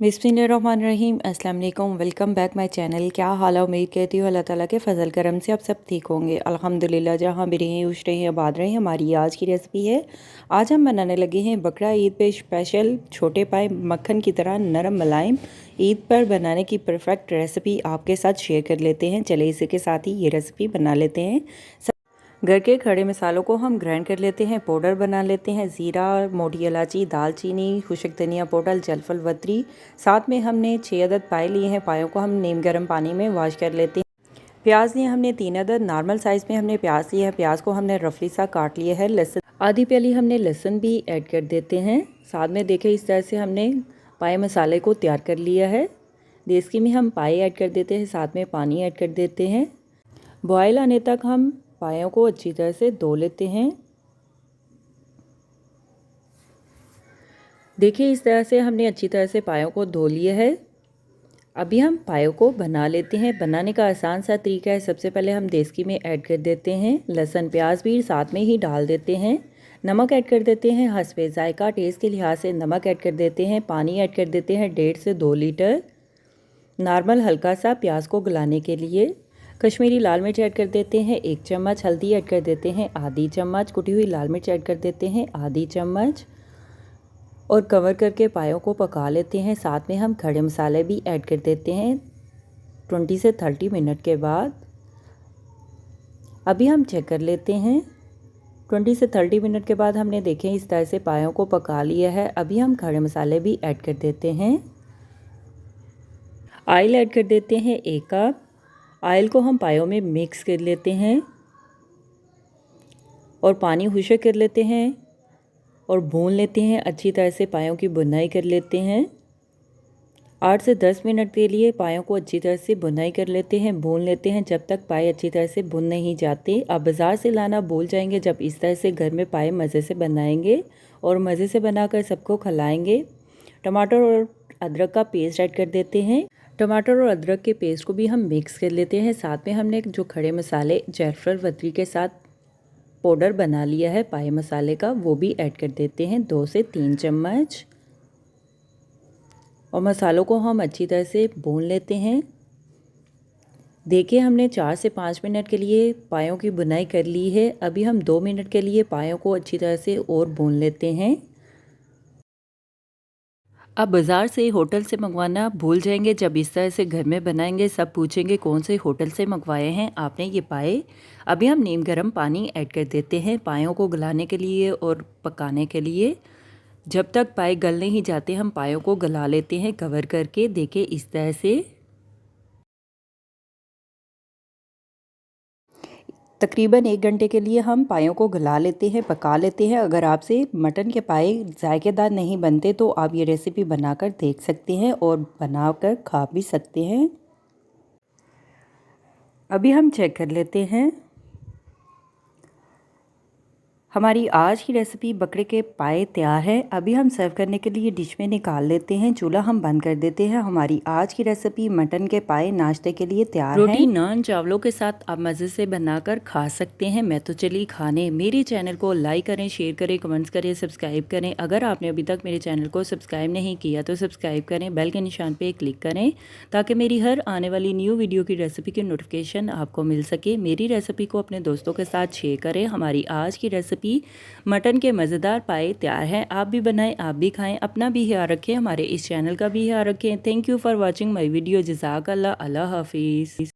बिस्मिल्लाहिर्रहमानिर्रहीम। अस्सलाम वालेकुम। Welcome back my channel. क्या हाल है? उम्मीद करती हूँ अल्लाह ताला के फ़ज़ल करम से आप सब ठीक होंगे। अल्हम्दुलिल्लाह जहाँ भी रहें खुश रहें आबाद रहें। हमारी आज की रेसिपी है, आज हम बनाने लगे हैं बकरा ईद पे स्पेशल छोटे पाए मक्खन की तरह नरम मुलायम ईद पर बनाने की परफेक्ट रेसिपी आपके साथ शेयर कर लेते हैं। चले इसी के साथ ही ये रेसिपी बना लेते हैं। घर के खड़े मसालों को हम ग्राइंड कर लेते हैं, पाउडर बना लेते हैं। ज़ीरा, मोटी इलायची, दालचीनी, खुशक धनिया पाउडर, जलफल वतरी, साथ में हमने 6 अदद पाए लिए हैं। पायों को हम नीम गर्म पानी में वॉश कर लेते हैं। प्याज लिए हमने 3 अदद, नॉर्मल साइज़ में हमने प्याज लिया है। प्याज को हमने रफली सा काट लिया है। लहसुन आधी प्याली हमने लहसुन भी ऐड कर देते हैं। साथ में देखें इस तरह से हमने पाए मसाले को तैयार कर लिया है। देसी में हम पाए ऐड कर देते हैं, साथ में पानी ऐड कर देते हैं। बॉयल आने तक हम पायों को अच्छी तरह से धो लेते हैं। देखिए इस तरह से हमने अच्छी तरह से पायों को धो लिया है। अभी हम पायों को बना लेते हैं। बनाने का आसान सा तरीका है। सबसे पहले हम देसी में ऐड कर देते हैं। लहसुन प्याज भी साथ में ही डाल देते हैं। नमक ऐड कर देते हैं हस्बे जायका, टेस्ट के लिहाज से नमक ऐड कर देते हैं। पानी ऐड कर देते हैं 1.5 से 2 लीटर नॉर्मल हल्का सा प्याज को गलाने के लिए। कश्मीरी लाल मिर्च ऐड कर देते हैं 1 चम्मच। हल्दी ऐड कर देते हैं आधी चम्मच। कुटी हुई लाल मिर्च ऐड कर देते हैं आधी चम्मच और कवर करके पायों को पका लेते हैं। साथ में हम खड़े मसाले भी ऐड कर देते हैं 20 से 30 मिनट के बाद। अभी हम चेक कर लेते हैं। 20 से 30 मिनट के बाद हमने देखें इस तरह से पायों को पका लिया है। अभी हम खड़े मसाले भी ऐड कर देते हैं। ऑयल ऐड कर देते हैं 1 कप। ऑयल को हम पायों में मिक्स कर लेते हैं और पानी खुशक कर लेते हैं और भून लेते हैं। अच्छी तरह से पायों की बुनाई कर लेते हैं। 8 से 10 मिनट के लिए पायों को अच्छी तरह से बुनाई कर लेते हैं, भून लेते हैं जब तक पाए अच्छी तरह से भुन नहीं जाते। आप बाज़ार से लाना भूल जाएंगे जब इस तरह से घर में पाए मज़े से बनाएंगे और मज़े से बनाकर सबको खिलाएंगे। टमाटर और अदरक का पेस्ट ऐड कर देते हैं। टमाटर और अदरक के पेस्ट को भी हम मिक्स कर लेते हैं। साथ में हमने जो खड़े मसाले जायफल वतरी के साथ पाउडर बना लिया है पाए मसाले का, वो भी ऐड कर देते हैं 2 से 3 चम्मच और मसालों को हम अच्छी तरह से भून लेते हैं। देखिए हमने 4 से 5 मिनट के लिए पायों की बुनाई कर ली है। अभी हम 2 मिनट के लिए पायों को अच्छी तरह से और भून लेते हैं। अब बाज़ार से होटल से मंगवाना भूल जाएंगे जब इस तरह से घर में बनाएंगे। सब पूछेंगे कौन से होटल से मंगवाए हैं आपने ये पाए। अभी हम नीम गर्म पानी ऐड कर देते हैं पायों को गलाने के लिए और पकाने के लिए। जब तक पाए गल नहीं जाते हम पायों को गला लेते हैं कवर करके। देखिए इस तरह से तकरीबन 1 घंटे के लिए हम पायों को गला लेते हैं, पका लेते हैं। अगर आपसे मटन के पाए जायकेदार नहीं बनते तो आप ये रेसिपी बनाकर देख सकते हैं और बनाकर खा भी सकते हैं। अभी हम चेक कर लेते हैं। हमारी आज की रेसिपी बकरे के पाए तैयार है। अभी हम सर्व करने के लिए डिश में निकाल लेते हैं। चूल्हा हम बंद कर देते हैं। हमारी आज की रेसिपी मटन के पाए नाश्ते के लिए तैयार है। रोटी नान चावलों के साथ आप मज़े से बनाकर खा सकते हैं। मैं तो चली खाने। मेरे चैनल को लाइक करें, शेयर करें, कमेंट्स करें, सब्सक्राइब करें। अगर आपने अभी तक मेरे चैनल को सब्सक्राइब नहीं किया तो सब्सक्राइब करें, बेल के निशान पर क्लिक करें ताकि मेरी हर आने वाली न्यू वीडियो की रेसिपी की नोटिफिकेशन आपको मिल सके। मेरी रेसिपी को अपने दोस्तों के साथ शेयर करें। हमारी आज की रेसिपी मटन के मज़ेदार पाए तैयार हैं। आप भी बनाएं, आप भी खाएं, अपना भी ख्याल रखें, हमारे इस चैनल का भी ख्याल रखें। Thank you for watching my video. जज़ाकल्लाह। अल्लाह हाफिज़।